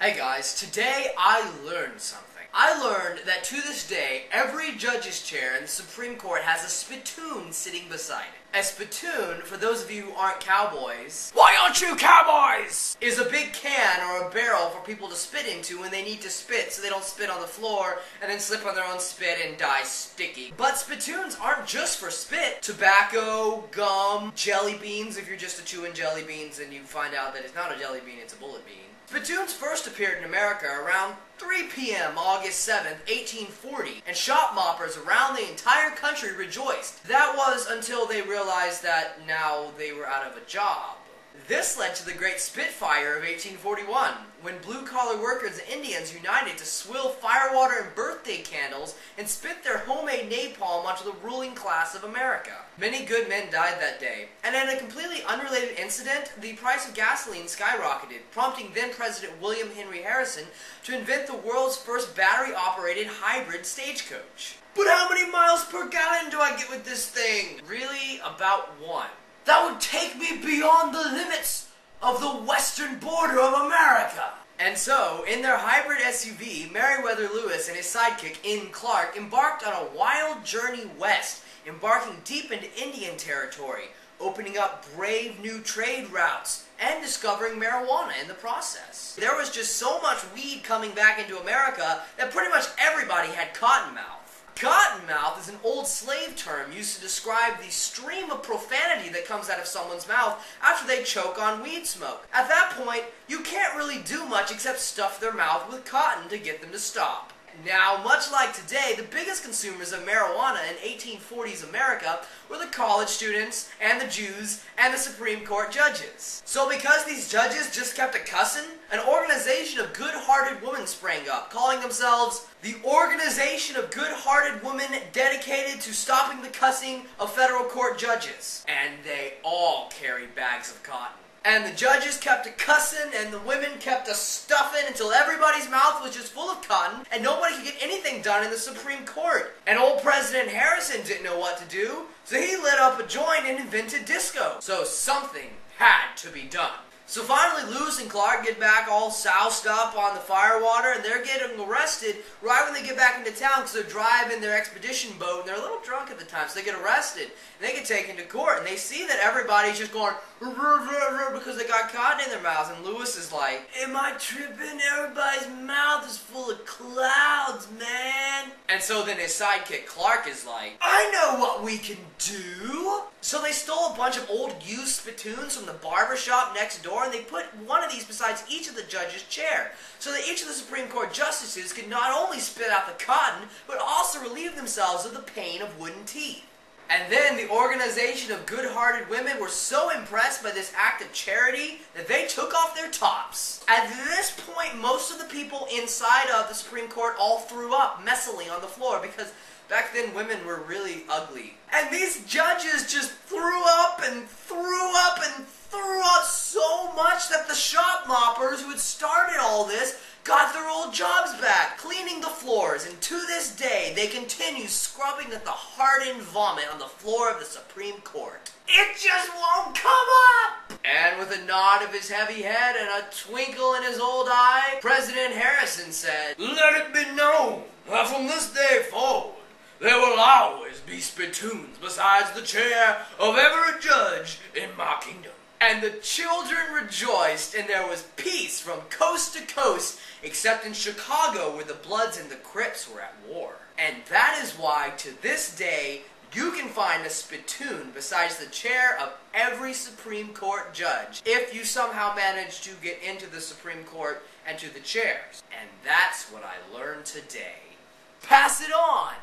Hey guys, today I learned something. I learned that to this day, every judge's chair in the Supreme Court has a spittoon sitting beside it. A spittoon, for those of you who aren't cowboys, why aren't you cowboys? Is a big can or a barrel for people to spit into when they need to spit so they don't spit on the floor and then slip on their own spit and die sticky. But spittoons aren't just for spit. Tobacco, gum, jelly beans, if you're just chewing jelly beans and you find out that it's not a jelly bean, it's a bullet bean. Spittoons first appeared in America around 3 p.m. August 7th, 1840, and shop moppers around the entire country rejoiced. That was until they realized that now they were out of a job. This led to the Great Spitfire of 1841, when blue-collar workers and Indians united to swill firewater and birthday candles and spit their homemade napalm onto the ruling class of America. Many good men died that day, and in a completely unrelated incident, the price of gasoline skyrocketed, prompting then-President William Henry Harrison to invent the world's first battery-operated hybrid stagecoach. But how many miles per gallon do I get with this thing? Really, about 1. That would take me beyond the limits of the western border of America. And so, in their hybrid SUV, Meriwether Lewis and his sidekick, In Clark, embarked on a wild journey west, embarking deep into Indian territory, opening up brave new trade routes, and discovering marijuana in the process. There was just so much weed coming back into America that pretty much everybody had cottonmouth. Cottonmouth is an old slave term used to describe the stream of profanity that comes out of someone's mouth after they choke on weed smoke. At that point, you can't really do much except stuff their mouth with cotton to get them to stop. Now, much like today, the biggest consumers of marijuana in 1840s America were the college students, and the Jews, and the Supreme Court judges. So because these judges just kept a-cussin', an organization of good-hearted women sprang up, calling themselves the Organization of Good-Hearted Women Dedicated to Stopping the Cussing of Federal Court Judges. And they all carried bags of cotton. And the judges kept a-cussin' and the women kept a-stuffin' until everybody's mouth was just full of cotton and nobody could get anything done in the Supreme Court. And old President Harrison didn't know what to do, so he lit up a joint and invented disco. So something had to be done. So finally, Lewis and Clark get back all soused up on the firewater, and they're getting arrested right when they get back into town because they're driving their expedition boat, and they're a little drunk at the time, so they get arrested, and they get taken to court, and they see that everybody's just going because they got cotton in their mouths, and Lewis is like, am I tripping? Everybody's mouth is full of clouds, man. And so then his sidekick Clark is like, I know what we can do. So they stole a bunch of old used spittoons from the barber shop next door, and they put one of these besides each of the judges' chair, so that each of the Supreme Court justices could not only spit out the cotton, but also relieve themselves of the pain of wooden teeth. And then the Organization of Good-Hearted Women were so impressed by this act of charity that they took off their tops. At this point, most of the people inside of the Supreme Court all threw up messily on the floor because back then women were really ugly. And these judges just threw up and threw up and threw up so much that the shop moppers who had started all this got their old jobs back, cleaning the floors, and to this day, they continue scrubbing at the hardened vomit on the floor of the Supreme Court. It just won't come up! And with a nod of his heavy head and a twinkle in his old eye, President Harrison said, let it be known that from this day forward, there will always be spittoons besides the chair of every judge in my kingdom. And the children rejoiced, and there was peace from coast to coast, except in Chicago where the Bloods and the Crips were at war. And that is why, to this day, you can find a spittoon besides the chair of every Supreme Court judge, if you somehow manage to get into the Supreme Court and to the chairs. And that's what I learned today. Pass it on!